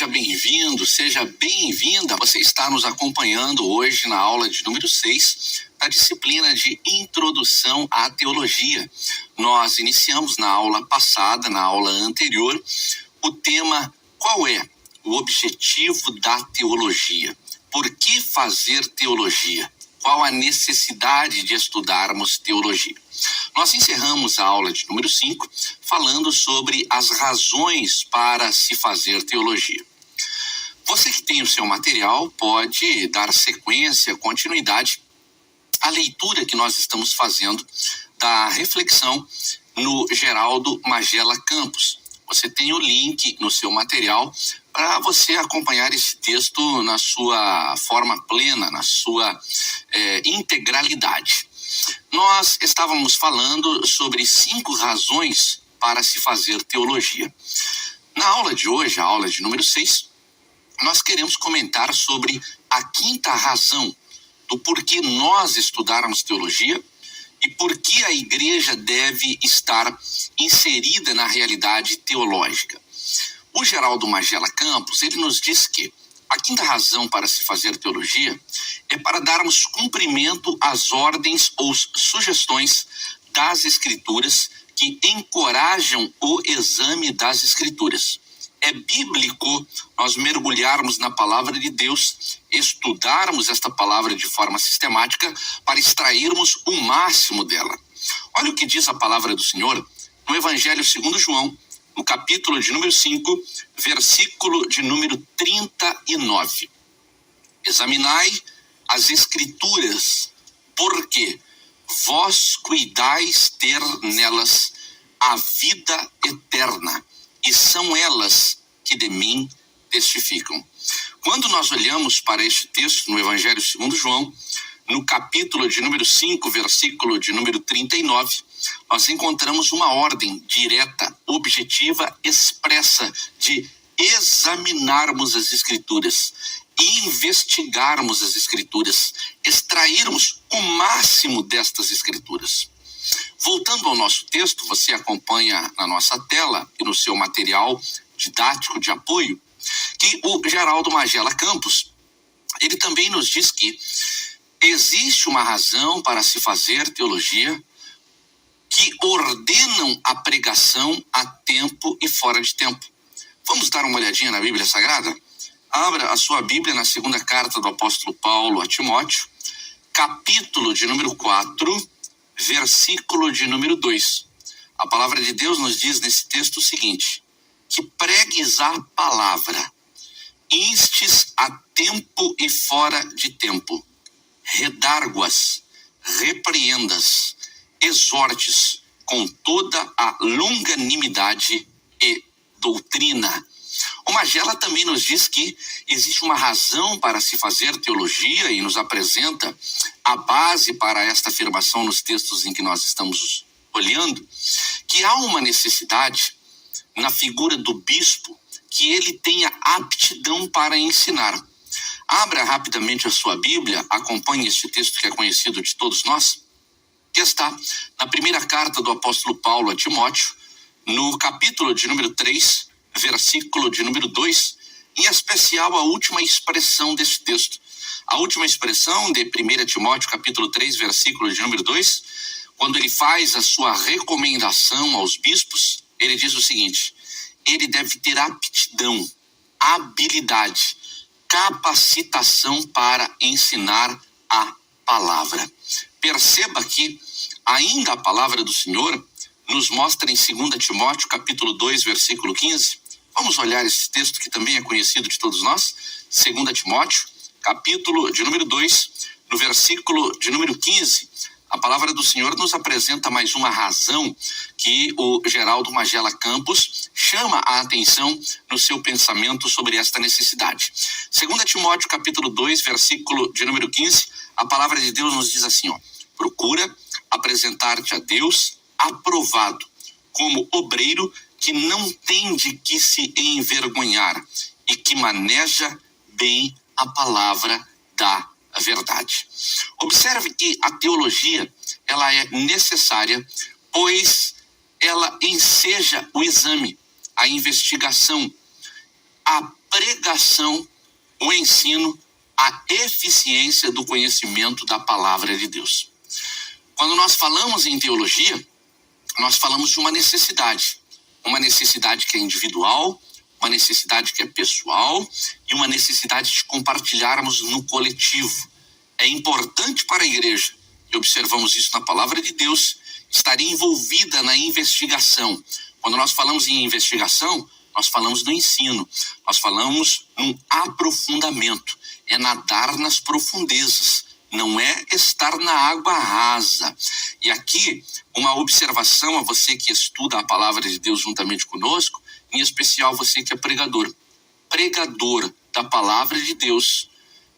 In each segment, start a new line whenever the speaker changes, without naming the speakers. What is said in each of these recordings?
seja bem-vindo, seja bem-vinda. Você está nos acompanhando hoje na aula de número 6 da disciplina de Introdução à Teologia. Nós iniciamos na aula passada, na aula anterior, o tema: qual é o objetivo da teologia? Por que fazer teologia? Qual a necessidade de estudarmos teologia? Nós encerramos a aula de número 5 falando sobre as razões para se fazer teologia. Você que tem o seu material pode dar sequência, continuidade à leitura que nós estamos fazendo da reflexão no Geraldo Magela Campos. Você tem o link no seu material para você acompanhar esse texto na sua forma plena, na sua integralidade. Nós estávamos falando sobre 5 razões para se fazer teologia. Na aula de hoje, a aula de número 6, nós queremos comentar sobre a 5ª razão do porquê nós estudarmos teologia e por que a igreja deve estar inserida na realidade teológica. O Geraldo Magela Campos, ele nos diz que a 5ª razão para se fazer teologia é para darmos cumprimento às ordens ou sugestões das Escrituras que encorajam o exame das Escrituras. É bíblico nós mergulharmos na palavra de Deus, estudarmos esta palavra de forma sistemática para extrairmos o máximo dela. Olha o que diz a palavra do Senhor no Evangelho segundo João, no capítulo de número 5, versículo de número 39. Examinai as Escrituras, porque vós cuidais ter nelas a vida eterna, e são elas que de mim testificam. Quando nós olhamos para este texto no Evangelho segundo João, no capítulo de número 5, versículo de número 39, nós encontramos uma ordem direta, objetiva, expressa de examinarmos as Escrituras, investigarmos as Escrituras, extrairmos o máximo destas Escrituras. Voltando ao nosso texto, você acompanha na nossa tela e no seu material didático de apoio, que o Geraldo Magela Campos, ele também nos diz que existe uma razão para se fazer teologia que ordenam a pregação a tempo e fora de tempo. Vamos dar uma olhadinha na Bíblia Sagrada? Abra a sua Bíblia na 2ª carta do apóstolo Paulo a Timóteo, capítulo de número 4, versículo de número 2. A palavra de Deus nos diz nesse texto o seguinte: que pregues a palavra, instes a tempo e fora de tempo, redarguas, repreendas, exortes com toda a longanimidade e doutrina. O Magela também nos diz que existe uma razão para se fazer teologia e nos apresenta a base para esta afirmação nos textos em que nós estamos olhando, que há uma necessidade na figura do bispo que ele tenha aptidão para ensinar. Abra rapidamente a sua Bíblia, acompanhe este texto que é conhecido de todos nós, que está na 1ª carta do apóstolo Paulo a Timóteo, no capítulo de número 3, versículo de número 2, em especial a última expressão desse texto. A última expressão de 1 Timóteo, capítulo 3, versículo de número 2, quando ele faz a sua recomendação aos bispos, ele diz o seguinte: ele deve ter aptidão, habilidade, capacitação para ensinar a palavra. Perceba que ainda a palavra do Senhor nos mostra em 2 Timóteo, capítulo 2, versículo 15. Vamos olhar esse texto que também é conhecido de todos nós. 2 Timóteo, capítulo de número 2, no versículo de número 15. A palavra do Senhor nos apresenta mais uma razão que o Geraldo Magela Campos chama a atenção no seu pensamento sobre esta necessidade. 2 Timóteo, capítulo 2, versículo de número 15, a palavra de Deus nos diz assim, procura apresentar-te a Deus aprovado, como obreiro que não tem de que se envergonhar e que maneja bem a palavra da verdade. Observe que a teologia, ela é necessária, pois ela enseja o exame, a investigação, a pregação, o ensino, a eficiência do conhecimento da palavra de Deus. Quando nós falamos em teologia, nós falamos de uma necessidade que é individual, uma necessidade que é pessoal e uma necessidade de compartilharmos no coletivo. É importante para a igreja, e observamos isso na palavra de Deus, estar envolvida na investigação. Quando nós falamos em investigação, nós falamos no ensino, nós falamos num aprofundamento, é nadar nas profundezas, não é estar na água rasa. E aqui, uma observação a você que estuda a palavra de Deus juntamente conosco, em especial você que é pregador. Pregador da palavra de Deus,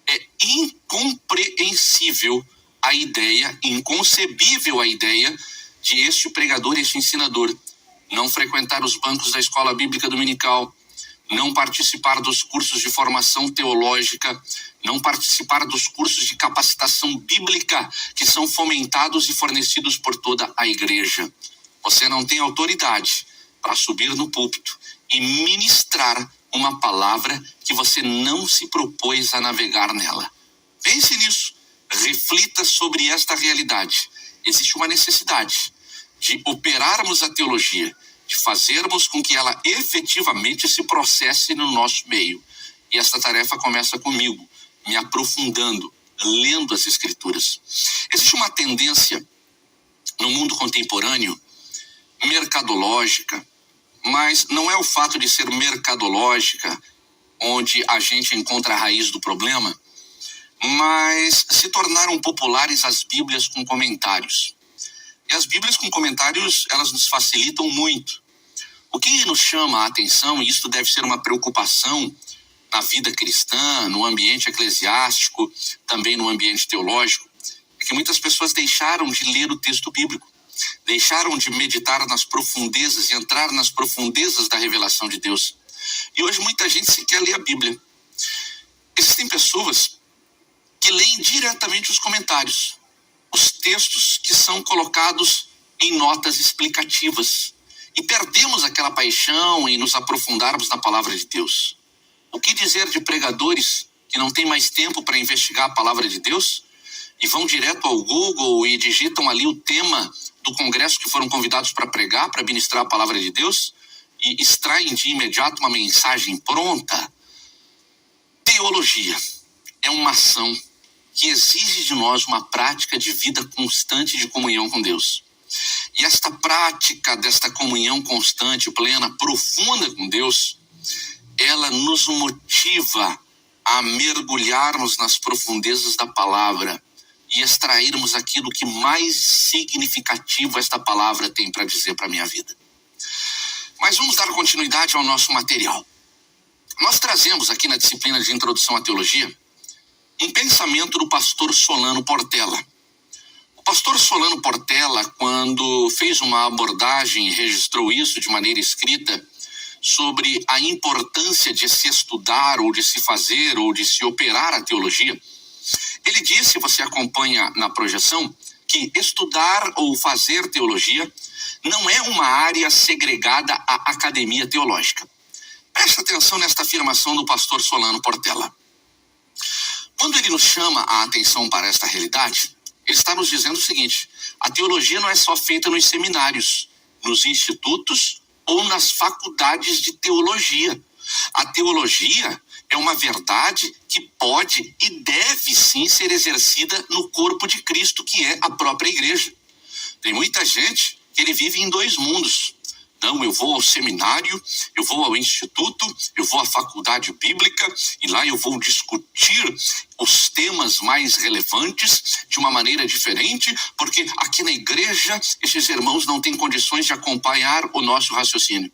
é incompreensível a ideia, inconcebível a ideia de este pregador, este ensinador, não frequentar os bancos da escola bíblica dominical, não participar dos cursos de formação teológica, não participar dos cursos de capacitação bíblica que são fomentados e fornecidos por toda a igreja. Você não tem autoridade para subir no púlpito e ministrar uma palavra que você não se propôs a navegar nela. Pense nisso, reflita sobre esta realidade. Existe uma necessidade de operarmos a teologia, de fazermos com que ela efetivamente se processe no nosso meio. E essa tarefa começa comigo, me aprofundando, lendo as Escrituras. Existe uma tendência no mundo contemporâneo, mercadológica, mas não é o fato de ser mercadológica onde a gente encontra a raiz do problema, mas se tornaram populares as Bíblias com comentários. E as Bíblias com comentários, elas nos facilitam muito. O que nos chama a atenção, e isto deve ser uma preocupação na vida cristã, no ambiente eclesiástico, também no ambiente teológico, é que muitas pessoas deixaram de ler o texto bíblico, deixaram de meditar nas profundezas e entrar nas profundezas da revelação de Deus. E hoje muita gente sequer lê a Bíblia. Existem pessoas que leem diretamente os comentários, os textos que são colocados em notas explicativas, e perdemos aquela paixão em nos aprofundarmos na palavra de Deus. O que dizer de pregadores que não têm mais tempo para investigar a palavra de Deus e vão direto ao Google e digitam ali o tema do congresso que foram convidados para pregar, para ministrar a palavra de Deus, e extraem de imediato uma mensagem pronta? Teologia é uma ação que exige de nós uma prática de vida constante de comunhão com Deus. E esta prática desta comunhão constante, plena, profunda com Deus, ela nos motiva a mergulharmos nas profundezas da palavra e extrairmos aquilo que mais significativo esta palavra tem para dizer para a minha vida. Mas vamos dar continuidade ao nosso material. Nós trazemos aqui na disciplina de Introdução à Teologia um pensamento do pastor Solano Portela. O pastor Solano Portela, quando fez uma abordagem e registrou isso de maneira escrita sobre a importância de se estudar ou de se fazer ou de se operar a teologia, ele disse, você acompanha na projeção, que estudar ou fazer teologia não é uma área segregada à academia teológica. Preste atenção nesta afirmação do pastor Solano Portela. Quando ele nos chama a atenção para esta realidade, ele está nos dizendo o seguinte: a teologia não é só feita nos seminários, nos institutos ou nas faculdades de teologia. A teologia é uma verdade que pode e deve sim ser exercida no corpo de Cristo, que é a própria igreja. Tem muita gente que ele vive em dois mundos. Não, eu vou ao seminário, eu vou ao instituto, eu vou à faculdade bíblica e lá eu vou discutir os temas mais relevantes de uma maneira diferente, porque aqui na igreja esses irmãos não têm condições de acompanhar o nosso raciocínio.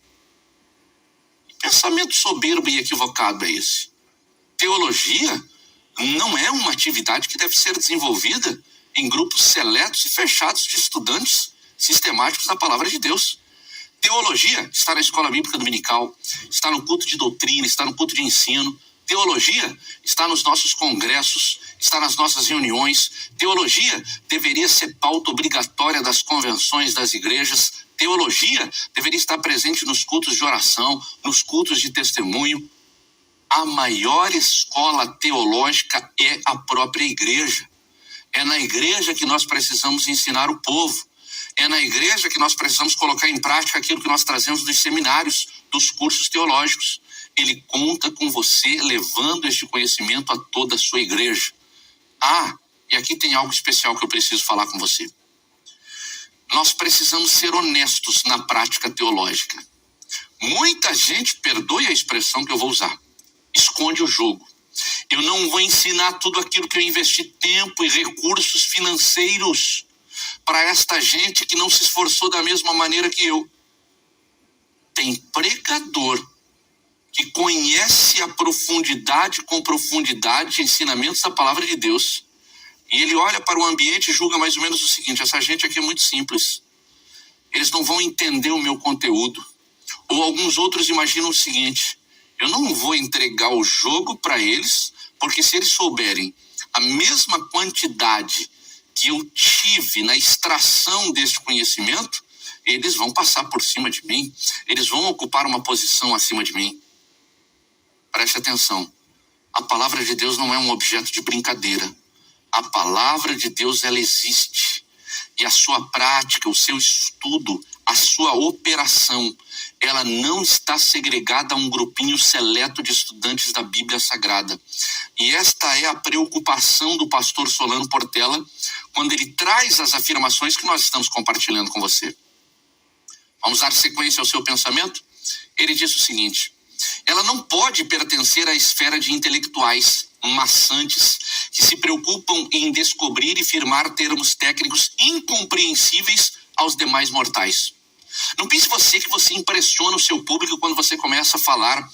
Pensamento soberbo e equivocado é esse. Teologia não é uma atividade que deve ser desenvolvida em grupos seletos e fechados de estudantes sistemáticos da palavra de Deus. Teologia está na escola bíblica dominical, está no culto de doutrina, está no culto de ensino. Teologia está nos nossos congressos, está nas nossas reuniões. Teologia deveria ser pauta obrigatória das convenções das igrejas. Teologia deveria estar presente nos cultos de oração, nos cultos de testemunho. A maior escola teológica é a própria igreja. É na igreja que nós precisamos ensinar o povo. É na igreja que nós precisamos colocar em prática aquilo que nós trazemos dos seminários, dos cursos teológicos. Ele conta com você levando este conhecimento a toda a sua igreja. E aqui tem algo especial que eu preciso falar com você. Nós precisamos ser honestos na prática teológica. Muita gente, perdoe a expressão que eu vou usar, esconde o jogo. Eu não vou ensinar tudo aquilo que eu investi tempo e recursos financeiros para esta gente que não se esforçou da mesma maneira que eu. Tem pregador que conhece com profundidade ensinamentos da palavra de Deus, e ele olha para o ambiente e julga mais ou menos o seguinte: essa gente aqui é muito simples, eles não vão entender o meu conteúdo. Ou alguns outros imaginam o seguinte: eu não vou entregar o jogo para eles, porque se eles souberem a mesma quantidade que eu tive na extração deste conhecimento, eles vão passar por cima de mim, eles vão ocupar uma posição acima de mim. Preste atenção, a palavra de Deus não é um objeto de brincadeira. A palavra de Deus, ela existe. E a sua prática, o seu estudo, a sua operação, ela não está segregada a um grupinho seleto de estudantes da Bíblia Sagrada. E esta é a preocupação do pastor Solano Portela quando ele traz as afirmações que nós estamos compartilhando com você. Vamos dar sequência ao seu pensamento? Ele diz o seguinte: ela não pode pertencer à esfera de intelectuais maçantes que se preocupam em descobrir e firmar termos técnicos incompreensíveis aos demais mortais. Não pense você que você impressiona o seu público quando você começa a falar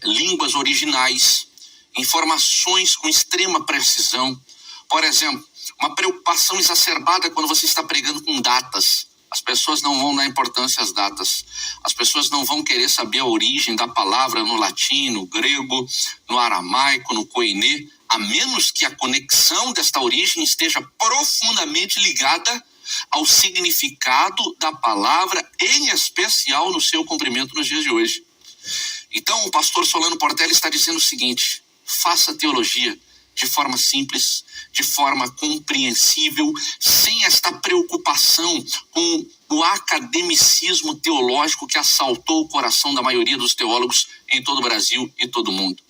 línguas originais, informações com extrema precisão. Por exemplo, uma preocupação exacerbada quando você está pregando com datas. As pessoas não vão dar importância às datas. As pessoas não vão querer saber a origem da palavra no latim, no grego, no aramaico, no koiné, a menos que a conexão desta origem esteja profundamente ligada ao significado da palavra, em especial no seu cumprimento nos dias de hoje. Então, o pastor Solano Portela está dizendo o seguinte: faça teologia de forma simples, de forma compreensível, sem esta preocupação com o academicismo teológico que assaltou o coração da maioria dos teólogos em todo o Brasil e todo o mundo.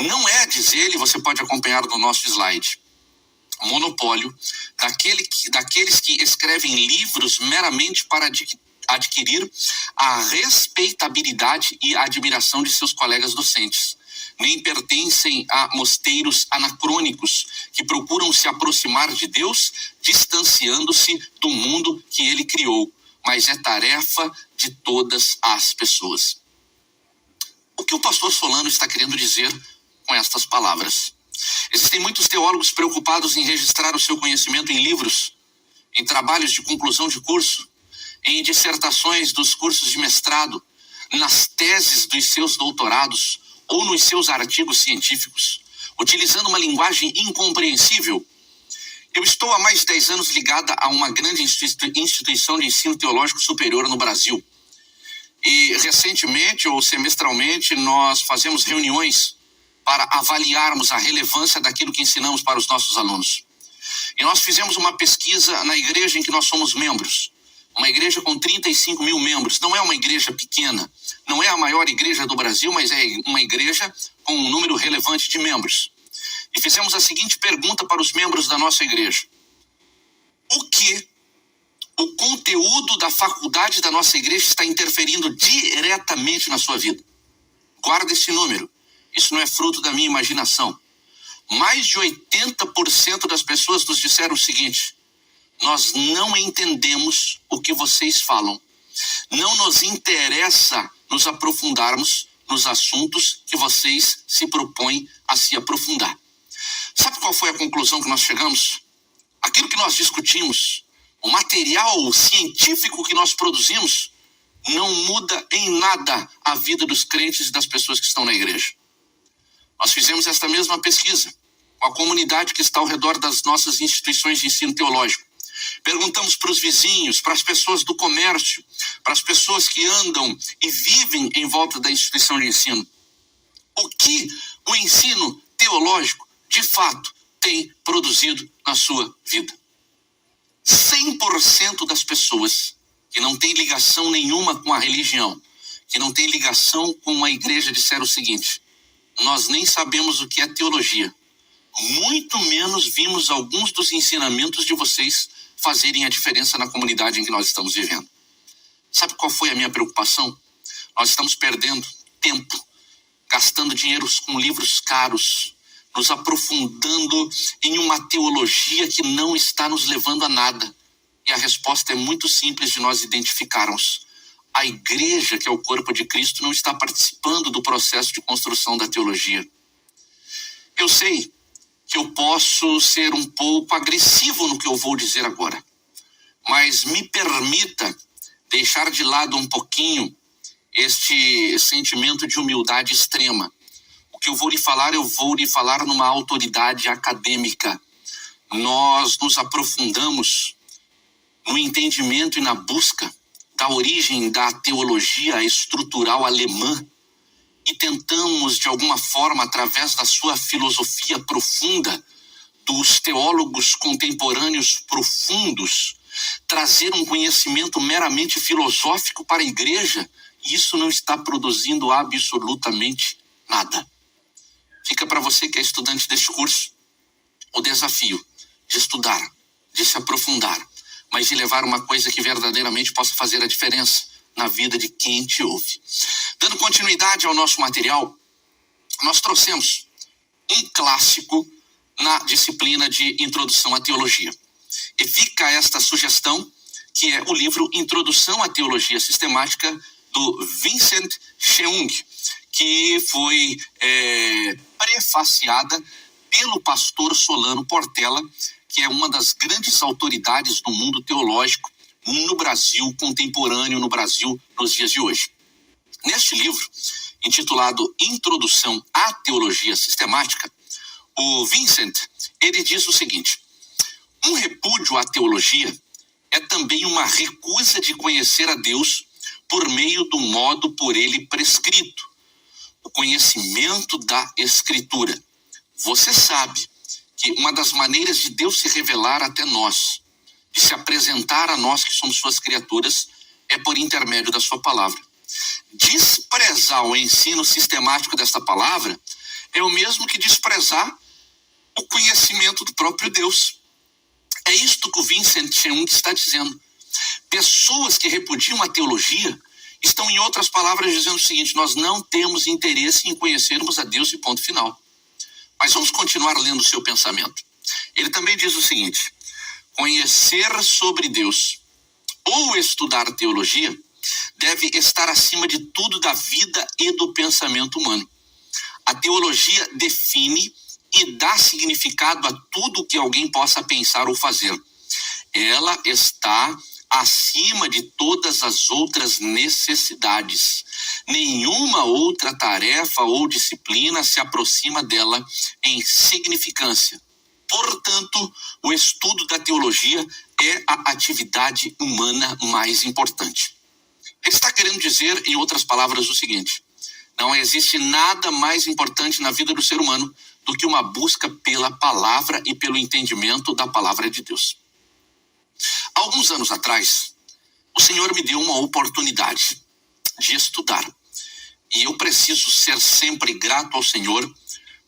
Não é, diz ele, você pode acompanhar no nosso slide, monopólio daqueles que escrevem livros meramente para adquirir a respeitabilidade e a admiração de seus colegas docentes. Nem pertencem a mosteiros anacrônicos que procuram se aproximar de Deus, distanciando-se do mundo que ele criou, mas é tarefa de todas as pessoas. O que o pastor Solano está querendo dizer com estas palavras? Existem muitos teólogos preocupados em registrar o seu conhecimento em livros, em trabalhos de conclusão de curso, em dissertações dos cursos de mestrado, nas teses dos seus doutorados ou nos seus artigos científicos, utilizando uma linguagem incompreensível. Eu estou há mais de 10 anos ligada a uma grande instituição de ensino teológico superior no Brasil. E recentemente ou semestralmente nós fazemos reuniões para avaliarmos a relevância daquilo que ensinamos para os nossos alunos. E nós fizemos uma pesquisa na igreja em que nós somos membros. Uma igreja com 35 mil membros. Não é uma igreja pequena. Não é a maior igreja do Brasil, mas é uma igreja com um número relevante de membros. E fizemos a seguinte pergunta para os membros da nossa igreja: o que o conteúdo da faculdade da nossa igreja está interferindo diretamente na sua vida? Guarda esse número. Isso não é fruto da minha imaginação. Mais de 80% das pessoas nos disseram o seguinte: nós não entendemos o que vocês falam. Não nos interessa nos aprofundarmos nos assuntos que vocês se propõem a se aprofundar. Sabe qual foi a conclusão que nós chegamos? Aquilo que nós discutimos, o material científico que nós produzimos, não muda em nada a vida dos crentes e das pessoas que estão na igreja. Nós fizemos esta mesma pesquisa com a comunidade que está ao redor das nossas instituições de ensino teológico. Perguntamos para os vizinhos, para as pessoas do comércio, para as pessoas que andam e vivem em volta da instituição de ensino: O que o ensino teológico, de fato, tem produzido na sua vida? 100% das pessoas que não têm ligação nenhuma com a religião, que não têm ligação com a igreja, disseram o seguinte: nós nem sabemos o que é teologia, muito menos vimos alguns dos ensinamentos de vocês fazerem a diferença na comunidade em que nós estamos vivendo. Sabe qual foi a minha preocupação? Nós estamos perdendo tempo, gastando dinheiro com livros caros, nos aprofundando em uma teologia que não está nos levando a nada. E a resposta é muito simples de nós identificarmos. A igreja, que é o corpo de Cristo, não está participando do processo de construção da teologia. Eu sei que eu posso ser um pouco agressivo no que eu vou dizer agora, mas me permita deixar de lado um pouquinho este sentimento de humildade extrema. O que eu vou lhe falar numa autoridade acadêmica. Nós nos aprofundamos no entendimento e na busca da origem da teologia estrutural alemã e tentamos, de alguma forma, através da sua filosofia profunda, dos teólogos contemporâneos profundos, trazer um conhecimento meramente filosófico para a igreja. E isso não está produzindo absolutamente nada. Fica para você que é estudante deste curso o desafio de estudar, de se aprofundar, mas de levar uma coisa que verdadeiramente possa fazer a diferença na vida de quem te ouve. Dando continuidade ao nosso material, nós trouxemos um clássico na disciplina de Introdução à Teologia. E fica esta sugestão, que é o livro Introdução à Teologia Sistemática, do Vincent Cheung, que foi prefaciada pelo pastor Solano Portela, que é uma das grandes autoridades do mundo teológico no Brasil contemporâneo, no Brasil nos dias de hoje. Neste livro, intitulado Introdução à Teologia Sistemática, o Vincent, ele diz o seguinte: um repúdio à teologia é também uma recusa de conhecer a Deus por meio do modo por ele prescrito, o conhecimento da Escritura. Você sabe que uma das maneiras de Deus se revelar até nós, de se apresentar a nós que somos suas criaturas, é por intermédio da sua palavra. Desprezar o ensino sistemático desta palavra é o mesmo que desprezar o conhecimento do próprio Deus. É isto que o Vincent Cheung está dizendo. Pessoas que repudiam a teologia estão, em outras palavras, dizendo o seguinte: nós não temos interesse em conhecermos a Deus e ponto final. Mas vamos continuar lendo o seu pensamento. Ele também diz o seguinte: conhecer sobre Deus ou estudar teologia deve estar acima de tudo da vida e do pensamento humano. A teologia define e dá significado a tudo que alguém possa pensar ou fazer. Ela está acima de todas as outras necessidades. Nenhuma outra tarefa ou disciplina se aproxima dela em significância. Portanto, o estudo da teologia é a atividade humana mais importante. Ele está querendo dizer, em outras palavras, o seguinte: não existe nada mais importante na vida do ser humano do que uma busca pela palavra e pelo entendimento da palavra de Deus. Alguns anos atrás, o Senhor me deu uma oportunidade de estudar. E eu preciso ser sempre grato ao Senhor,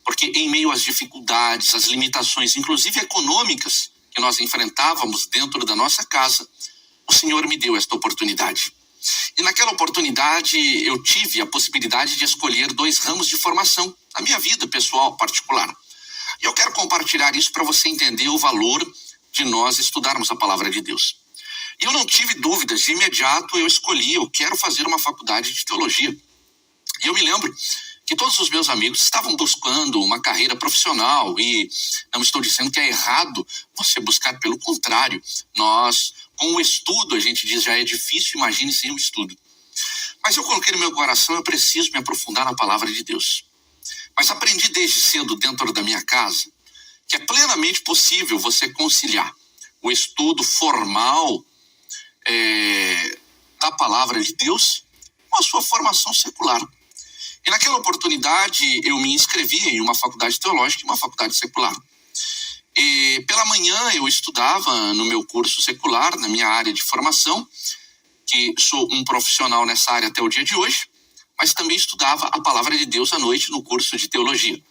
porque em meio às dificuldades, às limitações, inclusive econômicas, que nós enfrentávamos dentro da nossa casa, o Senhor me deu esta oportunidade. E naquela oportunidade eu tive a possibilidade de escolher 2 ramos de formação na minha vida pessoal particular. E eu quero compartilhar isso para você entender o valor de nós estudarmos a palavra de Deus. E eu não tive dúvidas, de imediato eu quero fazer uma faculdade de teologia. E eu me lembro que todos os meus amigos estavam buscando uma carreira profissional, e não estou dizendo que é errado você buscar, pelo contrário. Nós, com o estudo, a gente diz, já é difícil, imagine sem o estudo. Mas eu coloquei no meu coração, eu preciso me aprofundar na palavra de Deus. Mas aprendi desde cedo dentro da minha casa que é plenamente possível você conciliar o estudo formal da palavra de Deus com a sua formação secular. E naquela oportunidade eu me inscrevi em uma faculdade teológica e uma faculdade secular. E pela manhã eu estudava no meu curso secular, na minha área de formação, que sou um profissional nessa área até o dia de hoje, mas também estudava a palavra de Deus à noite no curso de teologia.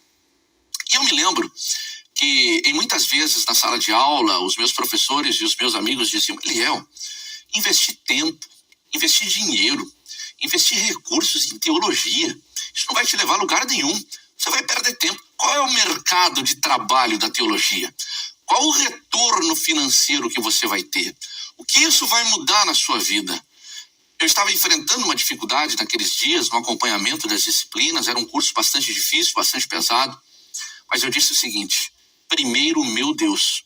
E eu me lembro que em muitas vezes na sala de aula, os meus professores e os meus amigos diziam: Eliel, investir tempo, investir dinheiro, investir recursos em teologia, isso não vai te levar a lugar nenhum. Você vai perder tempo. Qual é o mercado de trabalho da teologia? Qual o retorno financeiro que você vai ter? O que isso vai mudar na sua vida? Eu estava enfrentando uma dificuldade naqueles dias no acompanhamento das disciplinas. Era um curso bastante difícil, bastante pesado. Mas eu disse o seguinte: primeiro o meu Deus.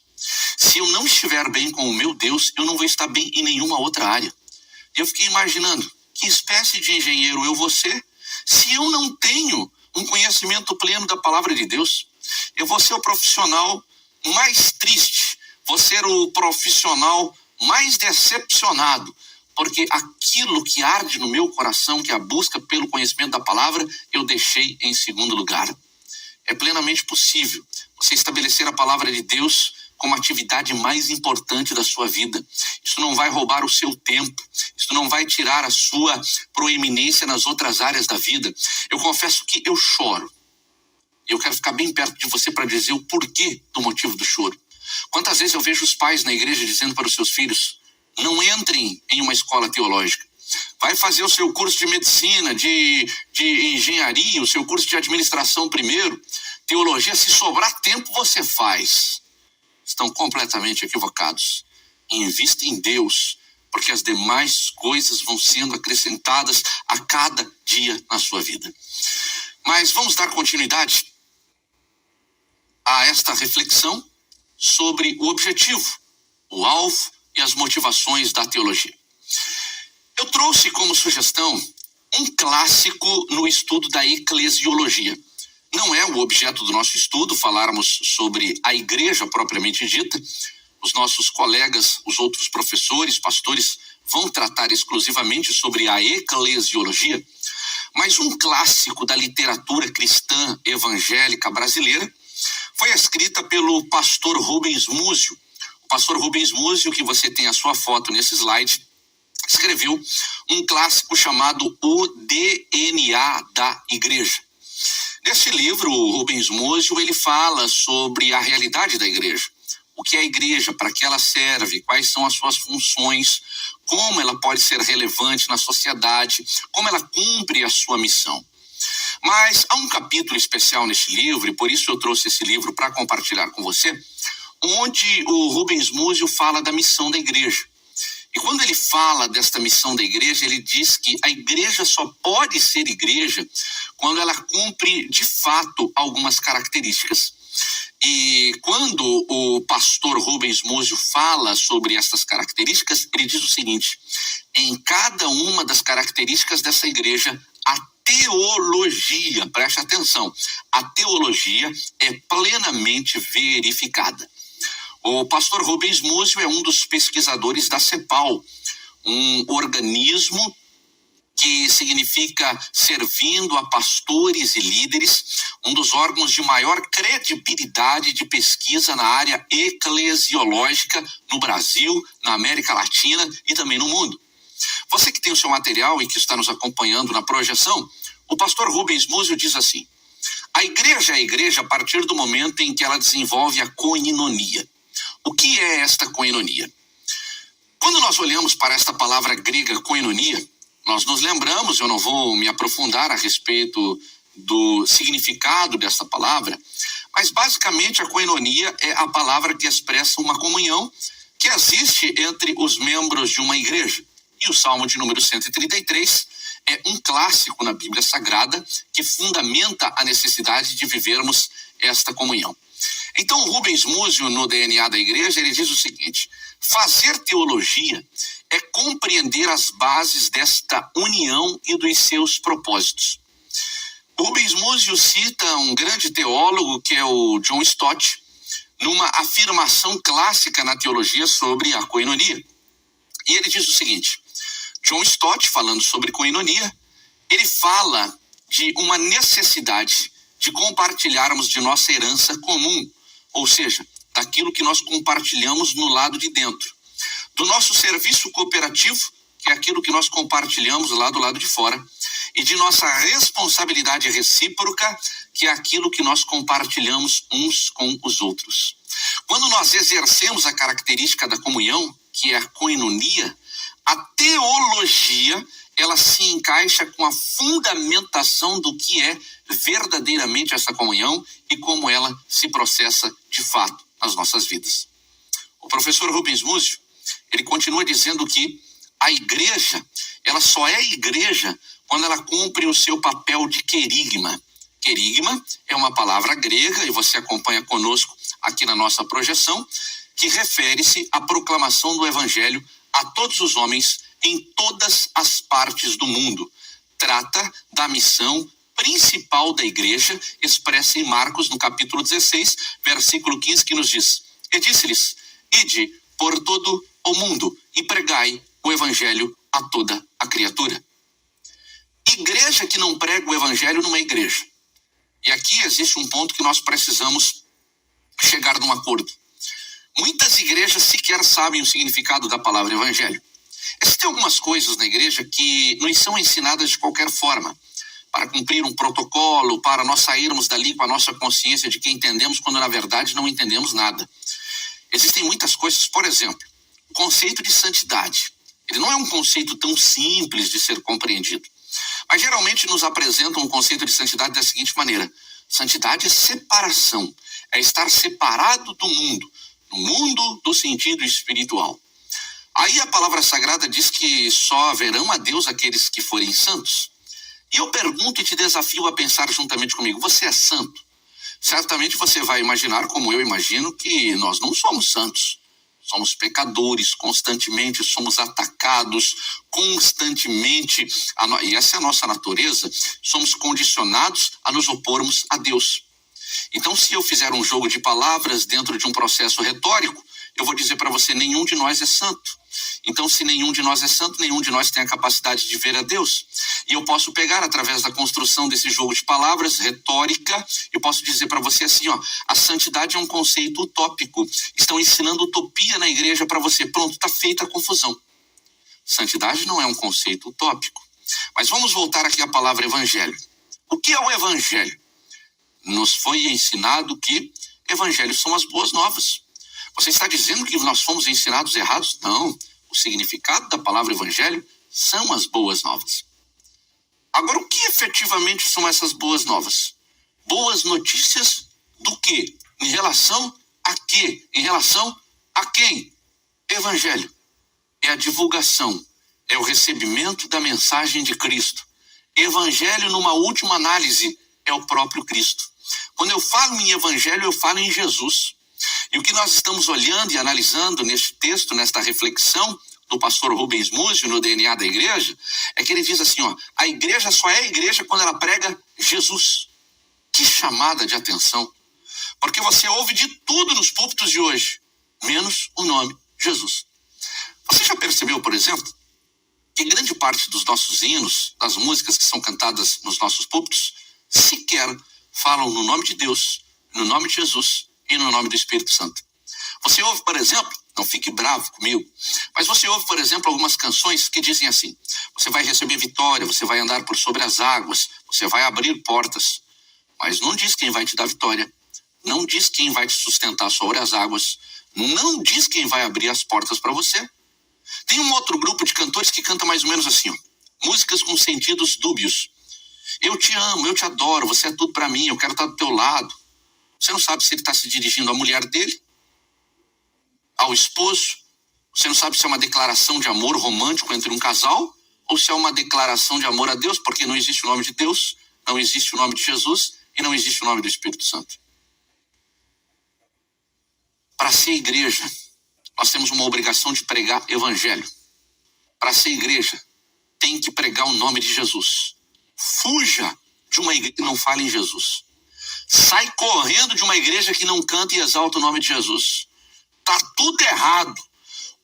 Se eu não estiver bem com o meu Deus, eu não vou estar bem em nenhuma outra área. Eu fiquei imaginando, que espécie de engenheiro eu vou ser se eu não tenho um conhecimento pleno da palavra de Deus? Eu vou ser o profissional mais triste, vou ser o profissional mais decepcionado, porque aquilo que arde no meu coração, que é a busca pelo conhecimento da palavra, eu deixei em segundo lugar. É plenamente possível você estabelecer a palavra de Deus como a atividade mais importante da sua vida. Isso não vai roubar o seu tempo, isso não vai tirar a sua proeminência nas outras áreas da vida. Eu confesso que eu choro. Eu quero ficar bem perto de você para dizer o porquê do motivo do choro. Quantas vezes eu vejo os pais na igreja dizendo para os seus filhos: não entrem em uma escola teológica. Vai fazer o seu curso de medicina, de engenharia, o seu curso de administração primeiro. Teologia, se sobrar tempo, você faz. Estão completamente equivocados. Invista em Deus, porque as demais coisas vão sendo acrescentadas a cada dia na sua vida. Mas vamos dar continuidade a esta reflexão sobre o objetivo, o alvo e as motivações da teologia. Eu trouxe como sugestão um clássico no estudo da eclesiologia. Não é o objeto do nosso estudo falarmos sobre a igreja propriamente dita. Os nossos colegas, os outros professores, pastores, vão tratar exclusivamente sobre a eclesiologia. Mas um clássico da literatura cristã evangélica brasileira foi escrita pelo pastor Rubens Múzio. O pastor Rubens Múzio, que você tem a sua foto nesse slide, escreveu um clássico chamado O DNA da Igreja. Nesse livro, o Rubens Múzio, ele fala sobre a realidade da igreja. O que é a igreja, para que ela serve, quais são as suas funções, como ela pode ser relevante na sociedade, como ela cumpre a sua missão. Mas há um capítulo especial neste livro, e por isso eu trouxe esse livro para compartilhar com você, onde o Rubens Múzio fala da missão da igreja. E quando ele fala desta missão da igreja, ele diz que a igreja só pode ser igreja quando ela cumpre de fato algumas características. E quando o pastor Rubens Múzio fala sobre essas características, ele diz o seguinte: em cada uma das características dessa igreja, a teologia, preste atenção, a teologia é plenamente verificada. O pastor Rubens Múzio é um dos pesquisadores da CEPAL, um organismo que significa servindo a pastores e líderes, um dos órgãos de maior credibilidade de pesquisa na área eclesiológica no Brasil, na América Latina e também no mundo. Você que tem o seu material e que está nos acompanhando na projeção, o pastor Rubens Múzio diz assim: a igreja é a igreja a partir do momento em que ela desenvolve a koinonia. O que é esta koinonia? Quando nós olhamos para esta palavra grega koinonia, nós nos lembramos, eu não vou me aprofundar a respeito do significado desta palavra, mas basicamente a koinonia é a palavra que expressa uma comunhão que existe entre os membros de uma igreja. E o Salmo de número 133 é um clássico na Bíblia Sagrada que fundamenta a necessidade de vivermos esta comunhão. Então, Rubens Múzio, no DNA da igreja, ele diz o seguinte: fazer teologia é compreender as bases desta união e dos seus propósitos. Rubens Múzio cita um grande teólogo, que é o John Stott, numa afirmação clássica na teologia sobre a koinonia. E ele diz o seguinte: John Stott, falando sobre koinonia, ele fala de uma necessidade de compartilharmos de nossa herança comum, ou seja, daquilo que nós compartilhamos no lado de dentro, do nosso serviço cooperativo, que é aquilo que nós compartilhamos lá do lado de fora, e de nossa responsabilidade recíproca, que é aquilo que nós compartilhamos uns com os outros. Quando nós exercemos a característica da comunhão, que é a koinonia, a teologia, ela se encaixa com a fundamentação do que é verdadeiramente essa comunhão e como ela se processa de fato nas nossas vidas. O professor Rubens Múzio, ele continua dizendo que a igreja, ela só é igreja quando ela cumpre o seu papel de querigma. Querigma é uma palavra grega, e você acompanha conosco aqui na nossa projeção, que refere-se à proclamação do evangelho a todos os homens em todas as partes do mundo. Trata da missão principal da igreja, expressa em Marcos, no capítulo 16, versículo 15, que nos diz: e disse-lhes, ide por todo o mundo e pregai o evangelho a toda a criatura. Igreja que não prega o evangelho não é igreja. E aqui existe um ponto que nós precisamos chegar num acordo. Muitas igrejas sequer sabem o significado da palavra evangelho. Existem algumas coisas na igreja que nos são ensinadas de qualquer forma, para cumprir um protocolo, para nós sairmos dali com a nossa consciência de que entendemos quando na verdade não entendemos nada. Existem muitas coisas, por exemplo, o conceito de santidade. Ele não é um conceito tão simples de ser compreendido, mas geralmente nos apresentam um conceito de santidade da seguinte maneira: santidade é separação, é estar separado do mundo, no mundo do sentido espiritual. Aí a palavra sagrada diz que só verão a Deus aqueles que forem santos. E eu pergunto e te desafio a pensar juntamente comigo: você é santo? Certamente você vai imaginar, como eu imagino, que nós não somos santos. Somos pecadores, constantemente somos atacados, constantemente, e essa é a nossa natureza, somos condicionados a nos opormos a Deus. Então, se eu fizer um jogo de palavras dentro de um processo retórico, eu vou dizer para você: nenhum de nós é santo. Então, se nenhum de nós é santo, nenhum de nós tem a capacidade de ver a Deus. E eu posso pegar, através da construção desse jogo de palavras, retórica, eu posso dizer para você assim, a santidade é um conceito utópico. Estão ensinando utopia na igreja para você. Pronto, está feita a confusão. Santidade não é um conceito utópico. Mas vamos voltar aqui à palavra evangelho. O que é o evangelho? Nos foi ensinado que evangelhos são as boas novas. Você está dizendo que nós fomos ensinados errados? Não. O significado da palavra evangelho são as boas novas. Agora, o que efetivamente são essas boas novas? Boas notícias do quê? Em relação a quê? Em relação a quem? Evangelho. É a divulgação, é o recebimento da mensagem de Cristo. Evangelho, numa última análise, é o próprio Cristo. Quando eu falo em evangelho, eu falo em Jesus. E o que nós estamos olhando e analisando neste texto, nesta reflexão do pastor Rubens Múzio no DNA da igreja, é que ele diz assim, a igreja só é igreja quando ela prega Jesus. Que chamada de atenção! Porque você ouve de tudo nos púlpitos de hoje, menos o nome Jesus. Você já percebeu, por exemplo, que grande parte dos nossos hinos, das músicas que são cantadas nos nossos púlpitos, sequer falam no nome de Deus, no nome de Jesus e no nome do Espírito Santo. Você ouve, por exemplo, não fique bravo comigo, mas você ouve, por exemplo, algumas canções que dizem assim: você vai receber vitória, você vai andar por sobre as águas, você vai abrir portas, mas não diz quem vai te dar vitória, não diz quem vai te sustentar sobre as águas, não diz quem vai abrir as portas para você. Tem um outro grupo de cantores que canta mais ou menos assim, músicas com sentidos dúbios. Eu te amo, eu te adoro, você é tudo para mim, eu quero estar do teu lado. Você não sabe se ele está se dirigindo à mulher dele, ao esposo. Você não sabe se é uma declaração de amor romântico entre um casal ou se é uma declaração de amor a Deus, porque não existe o nome de Deus, não existe o nome de Jesus e não existe o nome do Espírito Santo. Para ser igreja, nós temos uma obrigação de pregar evangelho. Para ser igreja, tem que pregar o nome de Jesus. Fuja de uma igreja que não fala em Jesus. Sai correndo de uma igreja que não canta e exalta o nome de Jesus. Tá tudo errado.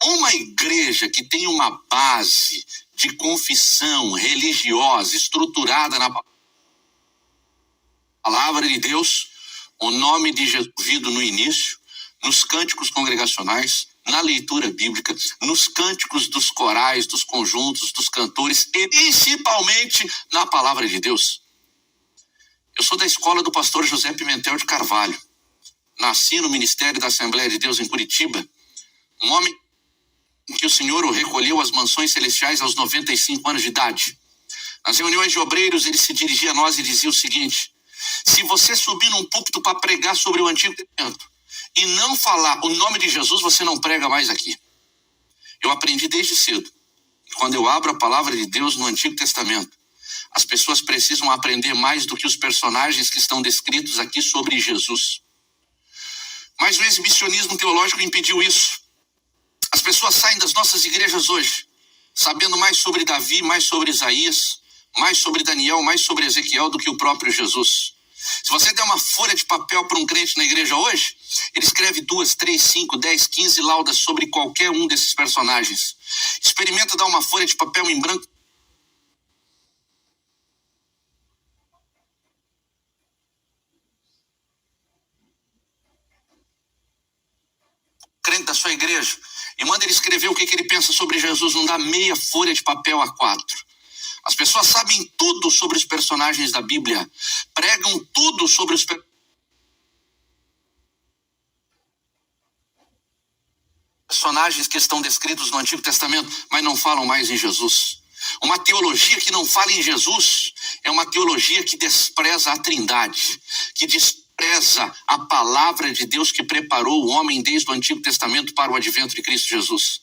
Uma igreja que tem uma base de confissão religiosa estruturada na palavra de Deus, o nome de Jesus ouvido no início, nos cânticos congregacionais, na leitura bíblica, nos cânticos dos corais, dos conjuntos, dos cantores e principalmente na palavra de Deus. Eu sou da escola do pastor José Pimentel de Carvalho. Nasci no Ministério da Assembleia de Deus em Curitiba, um homem que o Senhor o recolheu às mansões celestiais aos 95 anos de idade. Nas reuniões de obreiros, ele se dirigia a nós e dizia o seguinte: se você subir num púlpito para pregar sobre o Antigo Testamento e não falar o nome de Jesus, você não prega mais aqui. Eu aprendi desde cedo que quando eu abro a palavra de Deus no Antigo Testamento, as pessoas precisam aprender mais do que os personagens que estão descritos aqui sobre Jesus. Mas o exibicionismo teológico impediu isso. As pessoas saem das nossas igrejas hoje sabendo mais sobre Davi, mais sobre Isaías, mais sobre Daniel, mais sobre Ezequiel do que o próprio Jesus. Se você der uma folha de papel para um crente na igreja hoje, ele escreve 2, 3, 5, 10, 15 laudas sobre qualquer um desses personagens. Experimenta dar uma folha de papel em branco crente da sua igreja e manda ele escrever o que ele pensa sobre Jesus. Não dá meia folha de papel A4. As pessoas sabem tudo sobre os personagens da Bíblia, pregam tudo sobre os personagens que estão descritos no Antigo Testamento, mas não falam mais em Jesus. Uma teologia que não fala em Jesus é uma teologia que despreza a Trindade, que despreza a palavra de Deus que preparou o homem desde o Antigo Testamento para o advento de Cristo Jesus.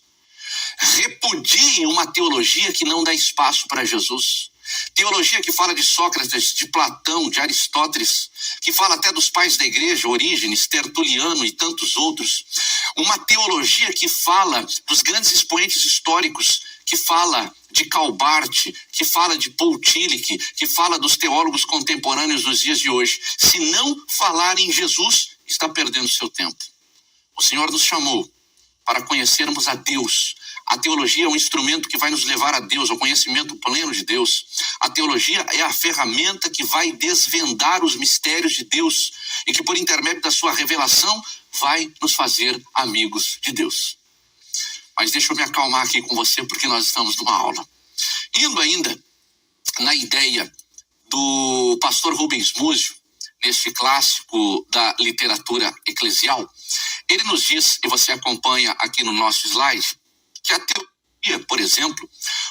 Repudie uma teologia que não dá espaço para Jesus. Teologia que fala de Sócrates, de Platão, de Aristóteles, que fala até dos pais da igreja, Orígenes, Tertuliano e tantos outros. Uma teologia que fala dos grandes expoentes históricos, que fala de Calbart, que fala de Paul Tillich, que fala dos teólogos contemporâneos dos dias de hoje. Se não falar em Jesus, está perdendo seu tempo. O Senhor nos chamou para conhecermos a Deus. A teologia é um instrumento que vai nos levar a Deus, ao conhecimento pleno de Deus. A teologia é a ferramenta que vai desvendar os mistérios de Deus e que, por intermédio da sua revelação, vai nos fazer amigos de Deus. Mas deixa eu me acalmar aqui com você, porque nós estamos numa aula. Indo ainda na ideia do pastor Rubens Múzio, neste clássico da literatura eclesial, ele nos diz, e você acompanha aqui no nosso slide, que a teologia, por exemplo,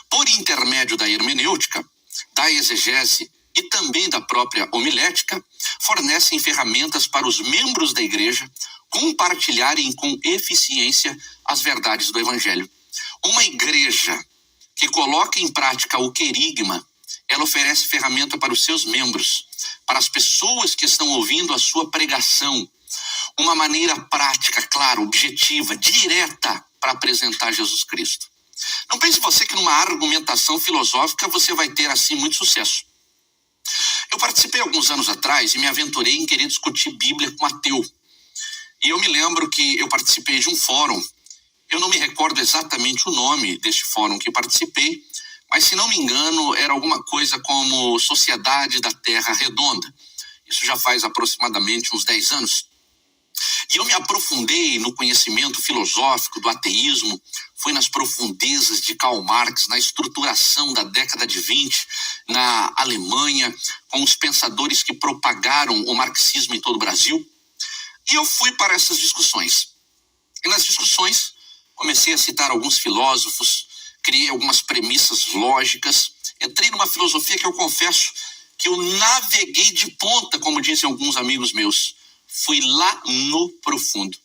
por intermédio da hermenêutica, da exegese e também da própria homilética, fornecem ferramentas para os membros da igreja compartilharem com eficiência as verdades do Evangelho. Uma igreja que coloca em prática o querigma, ela oferece ferramenta para os seus membros, para as pessoas que estão ouvindo a sua pregação, uma maneira prática, clara, objetiva, direta para apresentar Jesus Cristo. Não pense você que numa argumentação filosófica você vai ter assim muito sucesso. Eu participei alguns anos atrás e me aventurei em querer discutir Bíblia com ateu. E eu me lembro que eu participei de um fórum, eu não me recordo exatamente o nome deste fórum que participei, mas se não me engano era alguma coisa como Sociedade da Terra Redonda. Isso já faz aproximadamente uns 10 anos. E eu me aprofundei no conhecimento filosófico do ateísmo, fui nas profundezas de Karl Marx, na estruturação da década de 20, na Alemanha, com os pensadores que propagaram o marxismo em todo o Brasil. E eu fui para essas discussões. E nas discussões comecei a citar alguns filósofos, criei algumas premissas lógicas, entrei numa filosofia que eu confesso que eu naveguei de ponta, como dizem alguns amigos meus. Fui lá no profundo.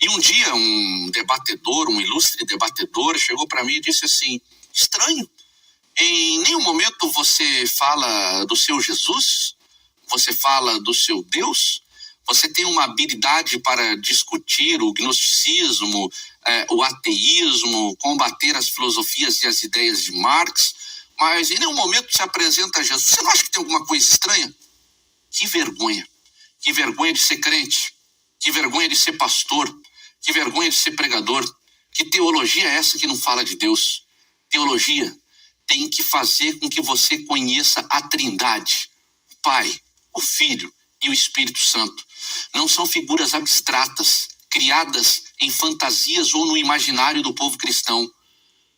E um dia um debatedor, um ilustre debatedor, chegou para mim e disse assim: estranho, em nenhum momento você fala do seu Jesus? Você fala do seu Deus? Você tem uma habilidade para discutir o gnosticismo, o ateísmo, combater as filosofias e as ideias de Marx, mas em nenhum momento se apresenta a Jesus. Você não acha que tem alguma coisa estranha? Que vergonha. Que vergonha de ser crente, que vergonha de ser pastor, que vergonha de ser pregador. Que teologia é essa que não fala de Deus? Teologia tem que fazer com que você conheça a Trindade, o Pai, o Filho e o Espírito Santo. Não são figuras abstratas, criadas em fantasias ou no imaginário do povo cristão.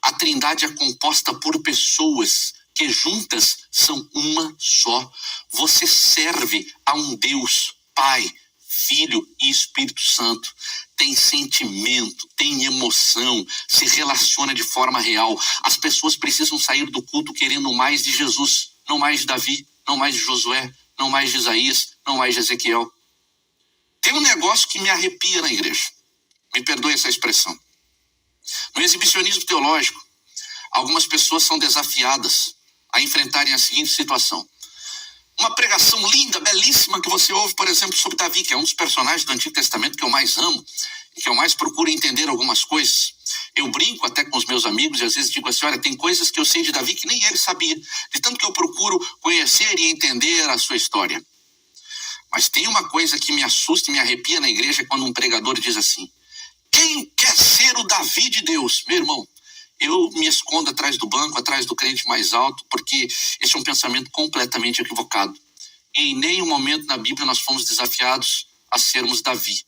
A Trindade é composta por pessoas que juntas são uma só. Você serve a um Deus, Pai, Filho e Espírito Santo. Tem sentimento, tem emoção, se relaciona de forma real. As pessoas precisam sair do culto querendo mais de Jesus, não mais de Davi, não mais de Josué, não mais de Isaías, não mais de Ezequiel. Tem um negócio que me arrepia na igreja. Me perdoe essa expressão. No exibicionismo teológico, algumas pessoas são desafiadas a enfrentarem a seguinte situação. Uma pregação linda, belíssima, que você ouve, por exemplo, sobre Davi, que é um dos personagens do Antigo Testamento que eu mais amo e que eu mais procuro entender algumas coisas. Eu brinco até com os meus amigos e às vezes digo assim, olha, tem coisas que eu sei de Davi que nem ele sabia, de tanto que eu procuro conhecer e entender a sua história. Mas tem uma coisa que me assusta e me arrepia na igreja, quando um pregador diz assim, quem quer ser o Davi de Deus? Meu irmão, eu me escondo atrás do banco, atrás do crente mais alto, porque esse é um pensamento completamente equivocado. Em nenhum momento na Bíblia nós fomos desafiados a sermos Davi.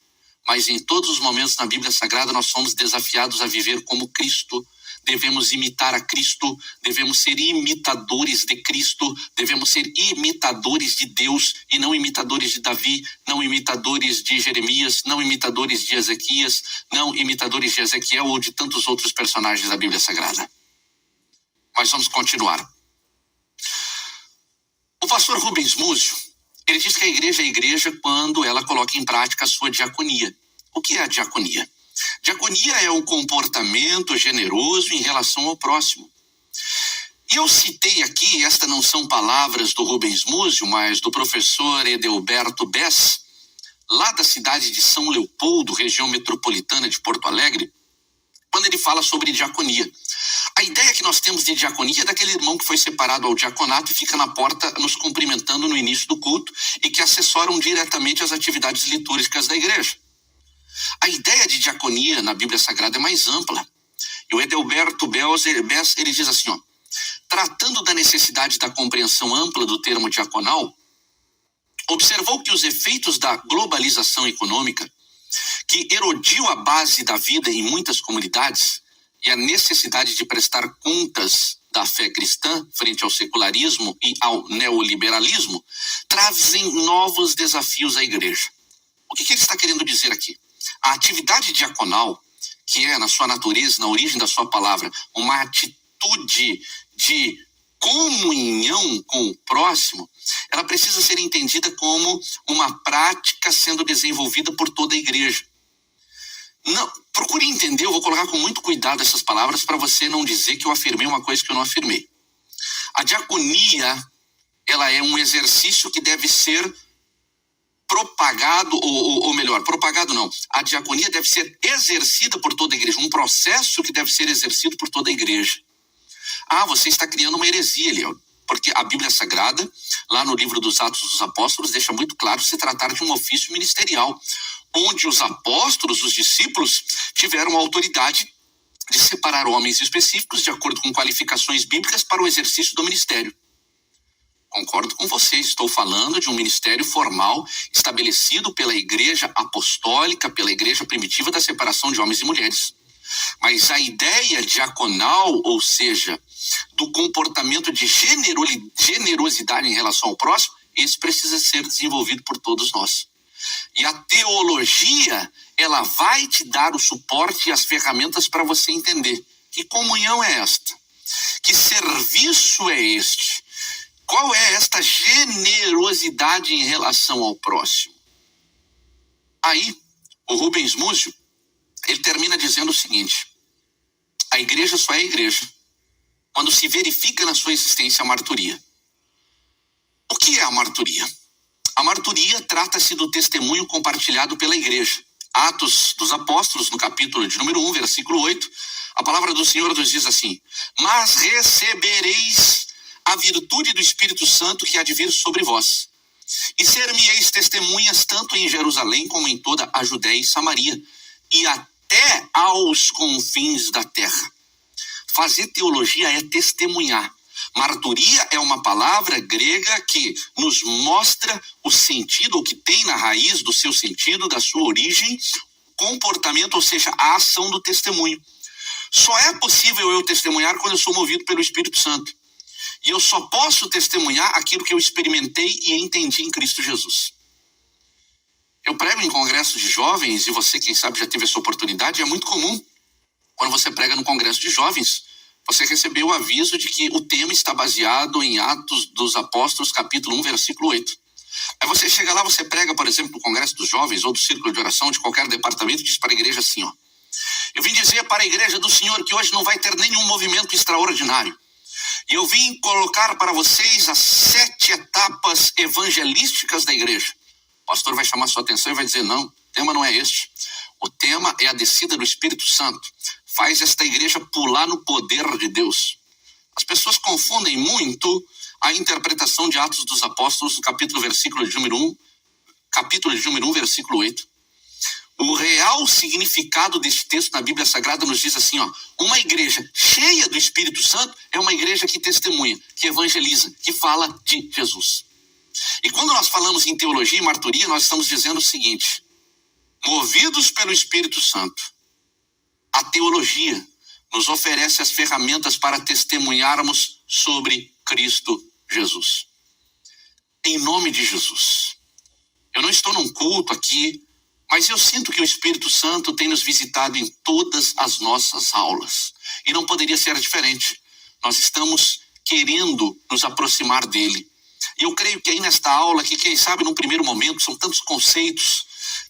Mas em todos os momentos na Bíblia Sagrada nós somos desafiados a viver como Cristo. Devemos imitar a Cristo, devemos ser imitadores de Cristo, devemos ser imitadores de Deus e não imitadores de Davi, não imitadores de Jeremias, não imitadores de Ezequias, não imitadores de Ezequiel ou de tantos outros personagens da Bíblia Sagrada. Mas vamos continuar. O pastor Rubens Múzio, ele diz que a igreja é igreja quando ela coloca em prática a sua diaconia. O que é a diaconia? Diaconia é o comportamento generoso em relação ao próximo. E eu citei aqui, estas não são palavras do Rubens Múzio, mas do professor Edelberto Bess, lá da cidade de São Leopoldo, região metropolitana de Porto Alegre, quando ele fala sobre diaconia. A ideia que nós temos de diaconia é daquele irmão que foi separado ao diaconato e fica na porta nos cumprimentando no início do culto e que assessoram diretamente as atividades litúrgicas da igreja. A ideia de diaconia na Bíblia Sagrada é mais ampla. E o Edelberto Bess, ele diz assim, tratando da necessidade da compreensão ampla do termo diaconal, observou que os efeitos da globalização econômica, que erodiu a base da vida em muitas comunidades, e a necessidade de prestar contas da fé cristã frente ao secularismo e ao neoliberalismo, trazem novos desafios à igreja. O que ele está querendo dizer aqui? A atividade diaconal, que é, na sua natureza, na origem da sua palavra, uma atitude de comunhão com o próximo, ela precisa ser entendida como uma prática sendo desenvolvida por toda a igreja. Não, procure entender, eu vou colocar com muito cuidado essas palavras para você não dizer que eu afirmei uma coisa que eu não afirmei. A diaconia, ela é um exercício que deve ser propagado, ou melhor, propagado não. A diaconia deve ser exercida por toda a igreja, um processo que deve ser exercido por toda a igreja. Você está criando uma heresia, Léo, porque a Bíblia Sagrada, lá no livro dos Atos dos Apóstolos, deixa muito claro se tratar de um ofício ministerial, onde os apóstolos, os discípulos, tiveram a autoridade de separar homens específicos de acordo com qualificações bíblicas para o exercício do ministério. Concordo com você, estou falando de um ministério formal estabelecido pela igreja apostólica, pela igreja primitiva da separação de homens e mulheres. Mas a ideia diaconal, ou seja, do comportamento de generosidade em relação ao próximo, esse precisa ser desenvolvido por todos nós. E a teologia, ela vai te dar o suporte e as ferramentas para você entender que comunhão é esta, que serviço é este, qual é esta generosidade em relação ao próximo. Aí, o Rubens Múzio, ele termina dizendo o seguinte: a igreja só é igreja quando se verifica na sua existência a marturia. O que é a marturia? A marturia trata-se do testemunho compartilhado pela igreja. Atos dos Apóstolos, no capítulo de número 1, versículo 8, a palavra do Senhor nos diz assim: mas recebereis a virtude do Espírito Santo que há de vir sobre vós, e ser-me-eis testemunhas tanto em Jerusalém como em toda a Judéia e Samaria, e até aos confins da terra. Fazer teologia é testemunhar. Marturia é uma palavra grega que nos mostra o sentido, ou que tem na raiz do seu sentido, da sua origem, comportamento, ou seja, a ação do testemunho. Só é possível eu testemunhar quando eu sou movido pelo Espírito Santo. E eu só posso testemunhar aquilo que eu experimentei e entendi em Cristo Jesus. Eu prego em congressos de jovens, e você, quem sabe, já teve essa oportunidade. É muito comum, quando você prega no congresso de jovens, você recebeu o aviso de que o tema está baseado em Atos dos Apóstolos, capítulo 1, versículo 8. Aí você chega lá, você prega, por exemplo, no congresso dos jovens, ou do círculo de oração, de qualquer departamento, e diz para a igreja assim, ó: eu vim dizer para a igreja do Senhor que hoje não vai ter nenhum movimento extraordinário. E eu vim colocar para vocês as 7 etapas evangelísticas da igreja. O pastor vai chamar sua atenção e vai dizer: não, o tema não é este. O tema é a descida do Espírito Santo. Faz esta igreja pular no poder de Deus. As pessoas confundem muito a interpretação de Atos dos Apóstolos, capítulo de número 1, versículo 8. O real significado deste texto na Bíblia Sagrada nos diz assim, ó: uma igreja cheia do Espírito Santo é uma igreja que testemunha, que evangeliza, que fala de Jesus. E quando nós falamos em teologia e marturia, nós estamos dizendo o seguinte: movidos pelo Espírito Santo, a teologia nos oferece as ferramentas para testemunharmos sobre Cristo Jesus. Em nome de Jesus. Eu não estou num culto aqui, mas eu sinto que o Espírito Santo tem nos visitado em todas as nossas aulas. E não poderia ser diferente. Nós estamos querendo nos aproximar dele. E eu creio que aí nesta aula, que quem sabe num primeiro momento, são tantos conceitos,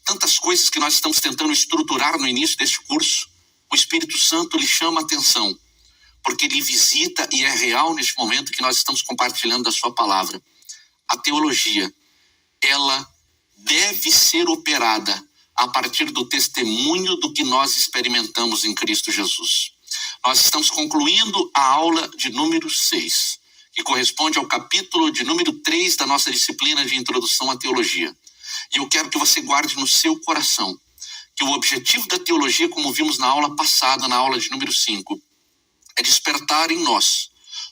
tantas coisas que nós estamos tentando estruturar no início deste curso, o Espírito Santo lhe chama a atenção, porque ele visita e é real neste momento que nós estamos compartilhando da sua palavra. A teologia, ela deve ser operada a partir do testemunho do que nós experimentamos em Cristo Jesus. Nós estamos concluindo a aula de número 6, que corresponde ao capítulo de número 3 da nossa disciplina de Introdução à Teologia. E eu quero que você guarde no seu coração que o objetivo da teologia, como vimos na aula passada, na aula de número 5, é despertar em nós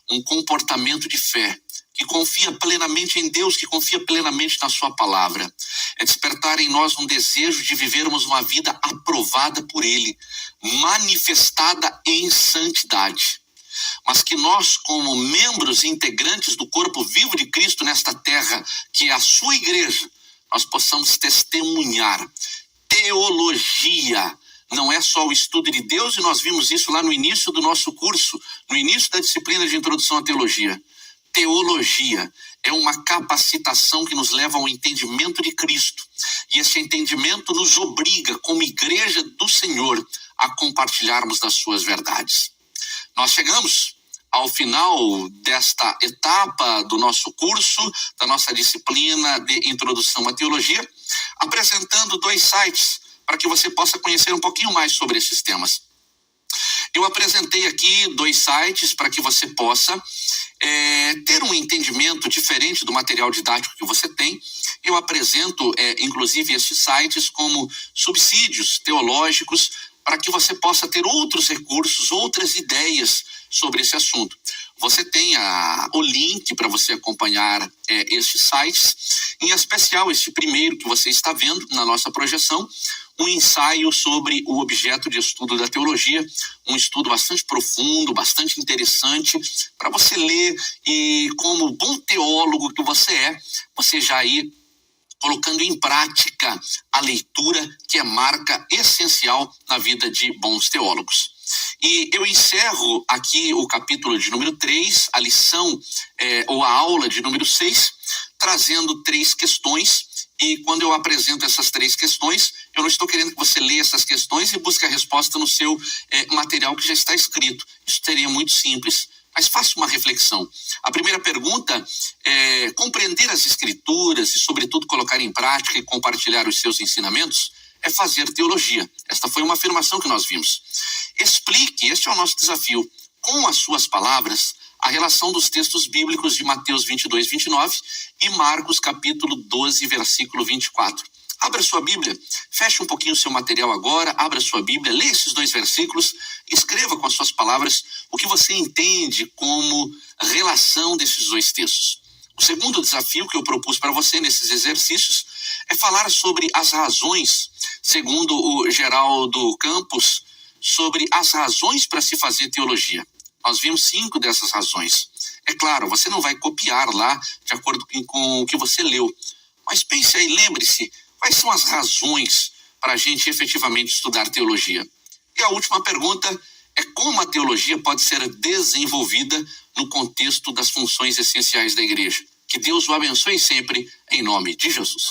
um comportamento de fé, que confia plenamente em Deus, que confia plenamente na sua palavra. É despertar em nós um desejo de vivermos uma vida aprovada por Ele, manifestada em santidade. Mas que nós, como membros e integrantes do corpo vivo de Cristo nesta terra, que é a sua igreja, nós possamos testemunhar. Teologia não é só o estudo de Deus, e nós vimos isso lá no início do nosso curso, no início da disciplina de Introdução à Teologia. Teologia é uma capacitação que nos leva ao entendimento de Cristo. E esse entendimento nos obriga, como igreja do Senhor, a compartilharmos das suas verdades. Nós chegamos ao final desta etapa do nosso curso, da nossa disciplina de Introdução à Teologia, apresentando 2 sites para que você possa conhecer um pouquinho mais sobre esses temas. Eu apresentei aqui 2 sites para que você possa ter um entendimento diferente do material didático que você tem. Eu apresento, inclusive, esses sites como subsídios teológicos para que você possa ter outros recursos, outras ideias sobre esse assunto. Você tem o link para você acompanhar estes sites, em especial este primeiro que você está vendo na nossa projeção, um ensaio sobre o objeto de estudo da teologia, um estudo bastante profundo, bastante interessante, para você ler e, como bom teólogo que você é, você já ir colocando em prática a leitura, que é marca essencial na vida de bons teólogos. E eu encerro aqui o capítulo de número 3, a lição ou a aula de número 6, trazendo 3 questões. E quando eu apresento essas 3 questões, eu não estou querendo que você leia essas questões e busque a resposta no seu material que já está escrito. Isso seria muito simples. Mas faça uma reflexão. A primeira pergunta é: compreender as Escrituras e, sobretudo, colocar em prática e compartilhar os seus ensinamentos é fazer teologia. Esta foi uma afirmação que nós vimos. Explique, este é o nosso desafio, com as suas palavras, a relação dos textos bíblicos de Mateus 22, 29 e Marcos capítulo 12, versículo 24. Abra sua Bíblia, feche um pouquinho o seu material agora, abra sua Bíblia, leia esses 2 versículos, escreva com as suas palavras o que você entende como relação desses 2 textos. O segundo desafio que eu propus para você nesses exercícios é falar sobre as razões, segundo o Geraldo Campos, sobre as razões para se fazer teologia. Nós vimos 5 dessas razões. É claro, você não vai copiar lá de acordo com o que você leu, mas pense aí, lembre-se, quais são as razões para a gente efetivamente estudar teologia? E a última pergunta é como a teologia pode ser desenvolvida no contexto das funções essenciais da igreja. Que Deus o abençoe sempre, em nome de Jesus.